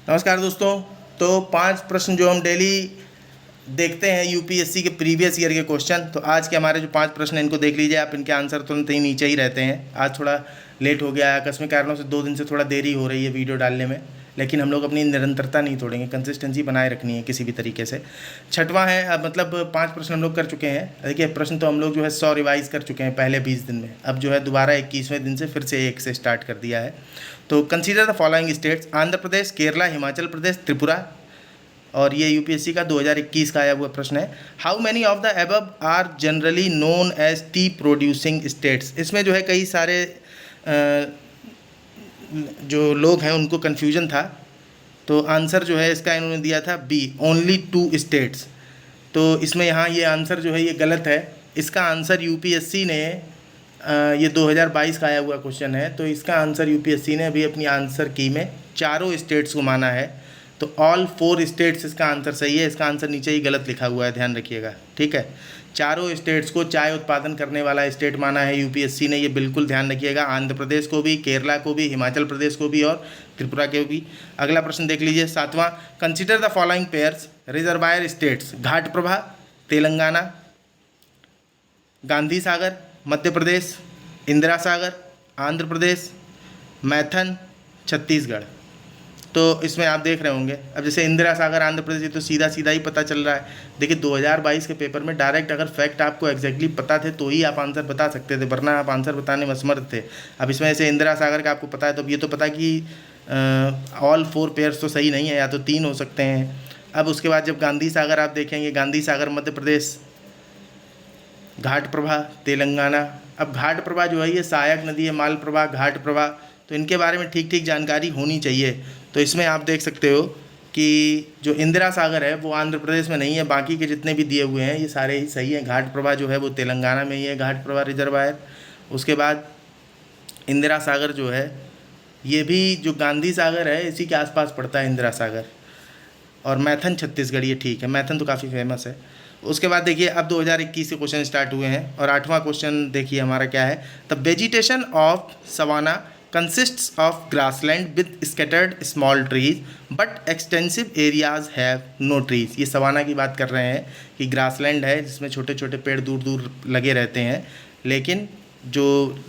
नमस्कार दोस्तों। तो 5 प्रश्न जो हम डेली देखते हैं यूपीएससी के प्रीवियस ईयर के क्वेश्चन, तो आज के हमारे जो 5 प्रश्न हैं इनको देख लीजिए आप। इनके आंसर तुरंत ही नीचे ही रहते हैं। आज थोड़ा लेट हो गया है, आकस्मिक कारणों से 2 दिन से थोड़ा देरी हो रही है वीडियो डालने में, लेकिन हम लोग अपनी निरंतरता नहीं तोड़ेंगे, कंसिस्टेंसी बनाए रखनी है किसी भी तरीके से। छठवां है, अब मतलब 5 प्रश्न हम लोग कर चुके हैं। देखिए प्रश्न तो हम लोग जो है 100 रिवाइज कर चुके हैं पहले 20 दिन में। अब जो है दोबारा 21वें दिन से फिर से 1 से स्टार्ट कर दिया है। तो consider the following states: Andhra Pradesh, Kerala, Himachal Pradesh, Tripura. और ये यूपीएससी का 2021 का आया हुआ प्रश्न है। How many of the above are generally known as tea producing states. इसमें जो है कई सारे जो लोग हैं उनको कन्फ्यूजन था, तो आंसर जो है इसका इन्होंने दिया था बी, ओनली 2 स्टेट्स। तो इसमें यहाँ ये आंसर जो है ये गलत है। इसका आंसर यूपीएससी ने ये 2022 का आया हुआ क्वेश्चन है, तो इसका आंसर यूपीएससी ने अभी अपनी आंसर की में 4 स्टेट्स को माना है। तो ऑल 4 स्टेट्स इसका आंसर सही है। इसका आंसर नीचे ही गलत लिखा हुआ है, ध्यान रखिएगा, ठीक है। 4 स्टेट्स को चाय उत्पादन करने वाला स्टेट माना है यूपीएससी ने, ये बिल्कुल ध्यान रखिएगा। आंध्र प्रदेश को भी, केरला को भी, हिमाचल प्रदेश को भी और त्रिपुरा को भी। अगला प्रश्न देख लीजिए, 7वां। Consider the following pairs reservoir states: Ghataprabha Telangana, Gandhi Sagar Madhya Pradesh, Indira Sagar Andhra Pradesh, Maithon Chhattisgarh. तो इसमें आप देख रहे होंगे, अब जैसे इंदिरा सागर आंध्र प्रदेश, ये तो सीधा सीधा ही पता चल रहा है। देखिए 2022 के पेपर में डायरेक्ट अगर फैक्ट आपको एग्जैक्टली पता थे तो ही आप आंसर बता सकते थे, वरना आप आंसर बताने में असमर्थ थे। अब इसमें जैसे इंदिरा सागर का आपको पता है, तो ये तो पता कि ऑल 4 पेयर्स तो सही नहीं है, या तो 3 हो सकते हैं। अब उसके बाद जब गांधी सागर आप देखेंगे, गांधी सागर मध्य प्रदेश, घाटप्रभा तेलंगाना। अब घाटप्रभा जो है ये सहायक नदी है, मालप्रभा, घाटप्रभा, तो इनके बारे में ठीक ठीक जानकारी होनी चाहिए। तो इसमें आप देख सकते हो कि जो इंदिरा सागर है वो आंध्र प्रदेश में नहीं है, बाकी के जितने भी दिए हुए हैं ये सारे ही सही हैं। घाटप्रभा जो है वो तेलंगाना में ही है, घाटप्रभा रिजर्वायर। उसके बाद इंदिरा सागर जो है ये भी जो गांधी सागर है इसी के आसपास पड़ता है इंदिरा सागर। और मैथन छत्तीसगढ़, ये ठीक है, मैथन तो काफ़ी फेमस है। उसके बाद देखिए अब 2021 से क्वेश्चन स्टार्ट हुए हैं, और 8वां क्वेश्चन देखिए हमारा क्या है। The vegetation of savanna consists of grassland with scattered small trees but extensive areas have no trees. ये सवाना की बात कर रहे हैं कि ग्रासलैंड है जिसमें छोटे छोटे पेड़ दूर दूर लगे रहते हैं, लेकिन जो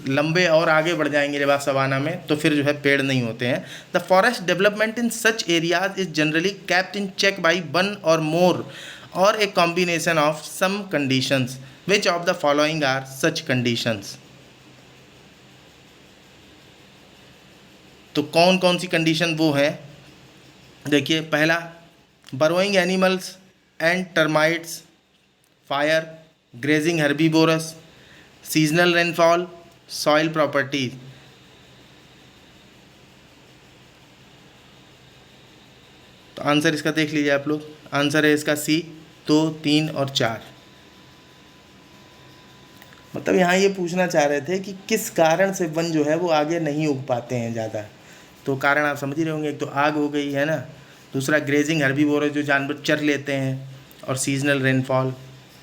लंबे और आगे बढ़ जाएंगे जब आप सवाना में तो फिर जो है पेड़ नहीं होते हैं। The forest development in such areas is generally kept in check by 1 or more or a combination of some conditions. Which of the following are such conditions. तो कौन कौन सी कंडीशन वो है, देखिए पहला, burrowing animals and termites, fire, grazing herbivores, seasonal rainfall, soil properties. तो answer इसका देख लीजिए आप लोग, आंसर है इसका सी, 2, 3 और 4। मतलब यहाँ ये पूछना चाह रहे थे कि किस कारण से वन जो है वो आगे नहीं उग पाते हैं ज़्यादा। तो कारण आप समझ ही रहे होंगे, एक तो आग हो गई है ना, दूसरा ग्रेजिंग हर्बीवोरस जो जानवर चर लेते हैं, और सीजनल रेनफॉल,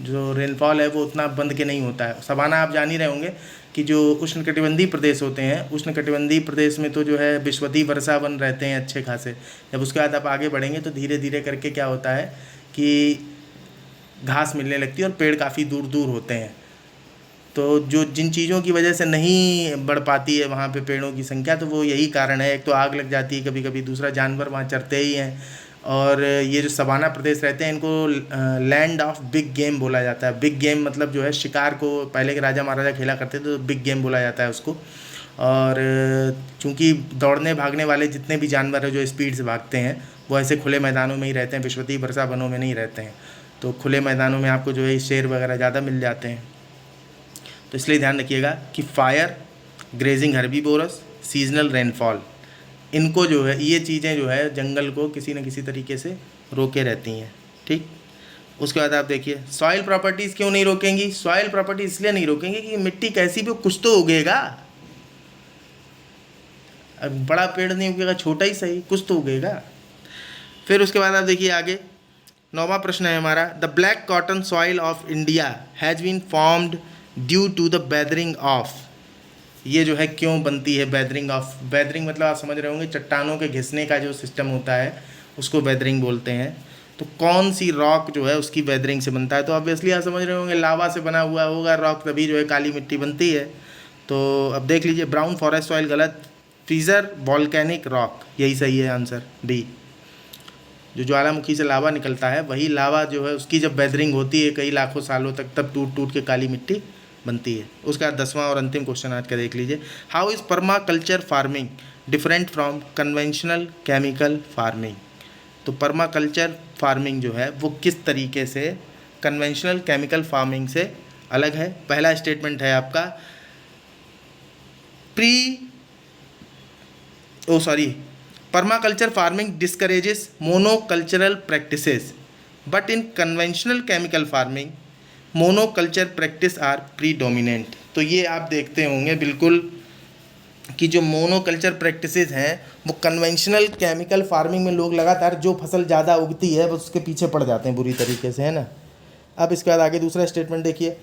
जो रेनफॉल है वो उतना बंद के नहीं होता है। सवाना आप जान ही रहे होंगे कि जो उष्णकटिबंधीय प्रदेश होते हैं, उष्णकटिबंधीय प्रदेश में तो जो है विश्वदीय वर्षा वन रहते हैं अच्छे खासे। जब उसके बाद आप आगे बढ़ेंगे तो धीरे धीरे करके क्या होता है कि घास मिलने लगती है और पेड़ काफ़ी दूर दूर होते हैं। तो जो जिन चीज़ों की वजह से नहीं बढ़ पाती है वहाँ पे पेड़ों की संख्या, तो वो यही कारण है। एक तो आग लग जाती है कभी कभी, दूसरा जानवर वहाँ चरते ही हैं, और ये जो सवाना प्रदेश रहते हैं इनको लैंड ऑफ बिग गेम बोला जाता है। बिग गेम मतलब जो है शिकार को पहले के राजा महाराजा खेला करते थे, तो बिग गेम बोला जाता है उसको। और चूँकि दौड़ने भागने वाले जितने भी जानवर हैं जो स्पीड से भागते हैं वो ऐसे खुले मैदानों में ही रहते हैं, विश्वदीय वर्षा वनों में नहीं रहते हैं। तो खुले मैदानों में आपको जो है शेर वगैरह ज़्यादा मिल जाते हैं। तो इसलिए ध्यान रखिएगा कि fire, grazing herbivores, seasonal rainfall, इनको जो है ये चीज़ें जो है जंगल को किसी न किसी तरीके से रोके रहती हैं, ठीक। उसके बाद आप देखिए सॉइल प्रॉपर्टीज़ क्यों नहीं रोकेंगी। सॉइल प्रॉपर्टी इसलिए नहीं रोकेंगे कि मिट्टी कैसी भी कुछ तो उगेगा। अब बड़ा पेड़ नहीं उगेगा, छोटा ही सही कुछ तो उगेगा। फिर उसके बाद आप देखिए आगे 9वां प्रश्न है हमारा। The black cotton soil of India has been formed due to the weathering of. ये जो है क्यों बनती है वेदरिंग मतलब आप समझ रहे होंगे चट्टानों के घिसने का जो सिस्टम होता है उसको वेदरिंग बोलते हैं। तो कौन सी रॉक जो है उसकी वेदरिंग से बनता है, तो ऑब्वियसली आप समझ रहे होंगे लावा से बना हुआ होगा रॉक, तभी जो है काली मिट्टी बनती है। तो अब देख लीजिए, ब्राउन फॉरेस्ट ऑयल गलत, फ्रीजर वॉल्केनिक रॉक यही सही है आंसर बी। जो ज्वालामुखी से लावा निकलता है वही लावा जो है उसकी जब वेदरिंग होती है कई लाखों सालों तक, तब टूट टूट के काली मिट्टी बनती है। उसका 10वां और अंतिम क्वेश्चन आज का देख लीजिए, how is permaculture farming different from conventional chemical farming. तो पर्माकल्चर फार्मिंग जो है वो किस तरीके से कन्वेंशनल केमिकल फार्मिंग से अलग है। पहला स्टेटमेंट है आपका permaculture farming discourages monocultural practices, but in conventional chemical farming monoculture practice are predominant। तो ये आप देखते होंगे बिल्कुल कि जो मोनोकल्चर प्रैक्टिसेस हैं वो कन्वेंशनल केमिकल फार्मिंग में लोग लगातार जो फसल ज़्यादा उगती है वो उसके पीछे पड़ जाते हैं बुरी तरीके से, है ना। अब इसके बाद आगे दूसरा स्टेटमेंट देखिए,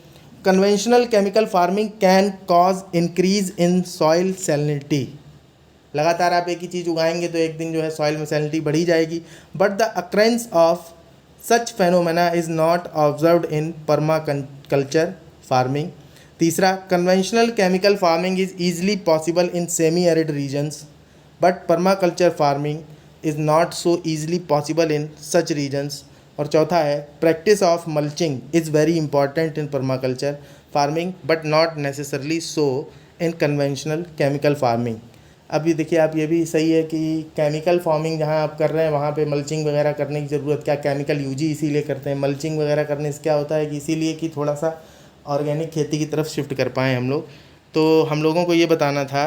conventional chemical farming can cause increase in soil salinity. लगातार आप एक ही चीज़ उगाएंगे तो एक दिन जो है सॉइल में सैलिनिटी बढ़ी जाएगी, but the occurrence of such phenomena is not observed in permaculture farming. तीसरा, conventional chemical farming is easily possible in semi arid regions, but permaculture farming is not so easily possible in such regions. और चौथा है, practice of mulching is very important in permaculture farming but not necessarily so in conventional chemical farming. अभी देखिए आप, ये भी सही है कि केमिकल फार्मिंग जहाँ आप कर रहे हैं वहाँ पे मल्चिंग वगैरह करने की ज़रूरत क्या, केमिकल यूज ही इसीलिए करते हैं। मल्चिंग वगैरह करने से क्या होता है कि इसीलिए कि थोड़ा सा ऑर्गेनिक खेती की तरफ शिफ्ट कर पाएँ हम लोग। तो हम लोगों को ये बताना था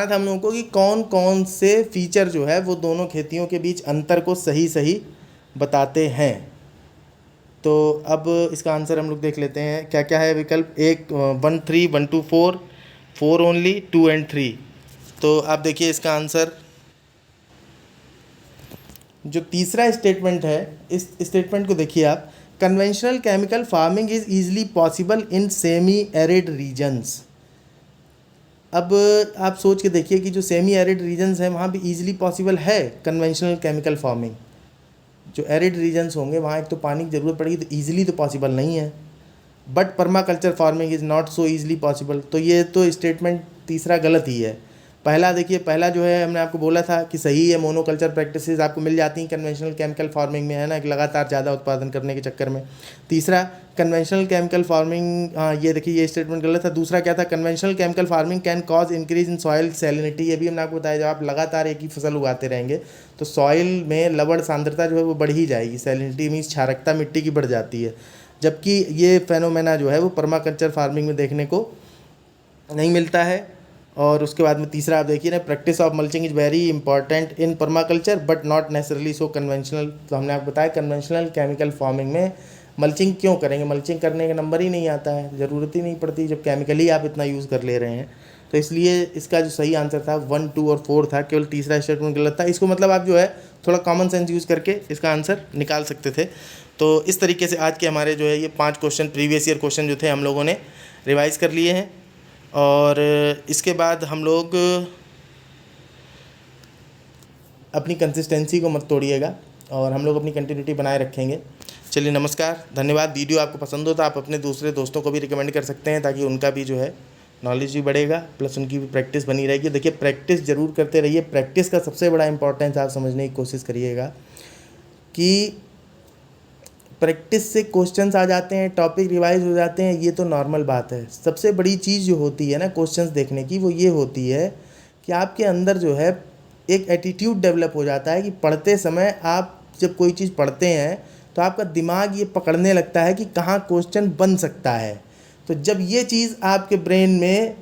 हम लोगों को कि कौन कौन से फीचर जो है वो दोनों खेतियों के बीच अंतर को सही सही बताते हैं। तो अब इसका आंसर हम लोग देख लेते हैं क्या क्या है विकल्प। 1 3 1 2 4 4 ओनली 2 एंड 3। तो आप देखिए इसका आंसर जो तीसरा स्टेटमेंट है, इस स्टेटमेंट को देखिए आप, conventional chemical farming is easily possible in semi arid regions. अब आप सोच के देखिए कि जो सेमी एरिड रीजन्स हैं वहाँ भी ईजिली पॉसिबल है कन्वेंशनल केमिकल फार्मिंग। जो एरिड रीजन्स होंगे वहाँ एक तो पानी की ज़रूरत पड़ेगी, तो ईजिली तो पॉसिबल नहीं है। But permaculture farming is not so easily possible. तो ये तो स्टेटमेंट तीसरा गलत ही है। पहला देखिए, पहला जो है हमने आपको बोला था कि सही है, मोनोकल्चर प्रैक्टिसेस आपको मिल जाती हैं कन्वेंशनल केमिकल फार्मिंग में, है ना, कि लगातार ज़्यादा उत्पादन करने के चक्कर में। तीसरा, कन्वेंशनल केमिकल फार्मिंग, हाँ ये देखिए ये स्टेटमेंट गलत था। दूसरा क्या था, conventional chemical farming can cause increase in soil salinity. ये भी हमने आपको बताया, जब आप लगातार एक ही फसल उगाते रहेंगे तो सॉइल में लवण सांद्रता जो है वो बढ़ ही जाएगी। सैलिनिटी मीन्स क्षारकता मिट्टी की बढ़ जाती है, जबकि ये फेनोमेना जो है वो पर्माकल्चर फार्मिंग में देखने को नहीं मिलता है। और उसके बाद में तीसरा आप देखिए ना, practice of mulching is very important in permaculture but not necessarily so conventional. तो हमने आपको बताया कन्वेंशनल केमिकल फार्मिंग में मल्चिंग क्यों करेंगे, मल्चिंग करने का नंबर ही नहीं आता है, ज़रूरत ही नहीं पड़ती जब केमिकली आप इतना यूज़ कर ले रहे हैं। तो इसलिए इसका जो सही आंसर था 1 2 और 4 था, केवल तीसरा स्टेटमेंट गलत था। इसको मतलब आप जो है थोड़ा कॉमन सेंस यूज़ करके इसका आंसर निकाल सकते थे। तो इस तरीके से आज के हमारे जो है ये 5 क्वेश्चन, प्रीवियस ईयर क्वेश्चन जो थे हम लोगों ने रिवाइज़ कर लिए हैं। और इसके बाद हम लोग अपनी कंसिस्टेंसी को मत तोड़िएगा और हम लोग अपनी कंटिन्यूटी बनाए रखेंगे। चलिए नमस्कार, धन्यवाद। वीडियो आपको पसंद हो तो आप अपने दूसरे दोस्तों को भी रिकमेंड कर सकते हैं, ताकि उनका भी जो है नॉलेज भी बढ़ेगा, प्लस उनकी भी प्रैक्टिस बनी रहेगी। देखिए प्रैक्टिस ज़रूर करते रहिए। प्रैक्टिस का सबसे बड़ा इंपॉर्टेंस आप समझने की कोशिश करिएगा कि प्रैक्टिस से क्वेश्चंस आ जाते हैं, टॉपिक रिवाइज हो जाते हैं, ये तो नॉर्मल बात है। सबसे बड़ी चीज़ जो होती है ना क्वेश्चंस देखने की, वो ये होती है कि आपके अंदर जो है एक एटीट्यूड डेवलप हो जाता है कि पढ़ते समय आप जब कोई चीज़ पढ़ते हैं तो आपका दिमाग ये पकड़ने लगता है कि कहाँ क्वेश्चन बन सकता है। तो जब ये चीज़ आपके ब्रेन में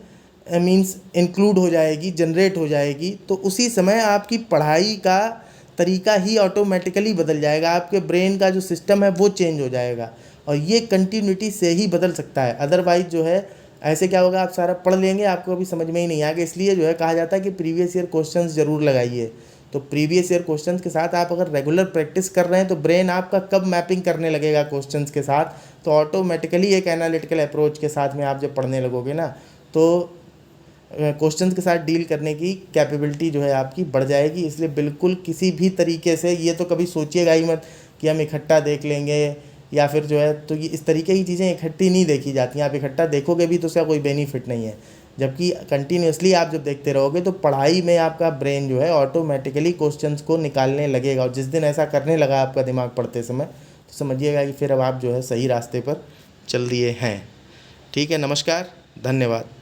मीन्स इंक्लूड हो जाएगी, जनरेट हो जाएगी, तो उसी समय आपकी पढ़ाई का तरीका ही ऑटोमेटिकली बदल जाएगा। आपके ब्रेन का जो सिस्टम है वो चेंज हो जाएगा, और ये कंटिन्यूटी से ही बदल सकता है। अदरवाइज जो है ऐसे क्या होगा, आप सारा पढ़ लेंगे, आपको अभी समझ में ही नहीं आएगा। इसलिए जो है कहा जाता है कि प्रीवियस ईयर क्वेश्चंस ज़रूर लगाइए, तो प्रीवियस ईयर क्वेश्चंस के साथ आप अगर रेगुलर प्रैक्टिस कर रहे हैं तो ब्रेन आपका कब मैपिंग करने लगेगा क्वेश्चंस के साथ, तो ऑटोमेटिकली एक एनालिटिकल अप्रोच के साथ में आप जब पढ़ने लगोगे ना, तो क्वेश्चंस के साथ डील करने की कैपेबिलिटी जो है आपकी बढ़ जाएगी। इसलिए बिल्कुल किसी भी तरीके से ये तो कभी सोचिएगा ही मत कि हम इकट्ठा देख लेंगे या फिर जो है, तो ये इस तरीके की चीज़ें इकट्ठी नहीं देखी जाती हैं। आप इकट्ठा देखोगे भी तो उसका कोई बेनिफिट नहीं है, जबकि कंटिन्यूसली आप जब देखते रहोगे तो पढ़ाई में आपका ब्रेन जो है ऑटोमेटिकली क्वेश्चंस को निकालने लगेगा। और जिस दिन ऐसा करने लगा आपका दिमाग पढ़ते समय, तो समझिएगा कि फिर अब आप जो है सही रास्ते पर चल दिए हैं। ठीक है, नमस्कार, धन्यवाद।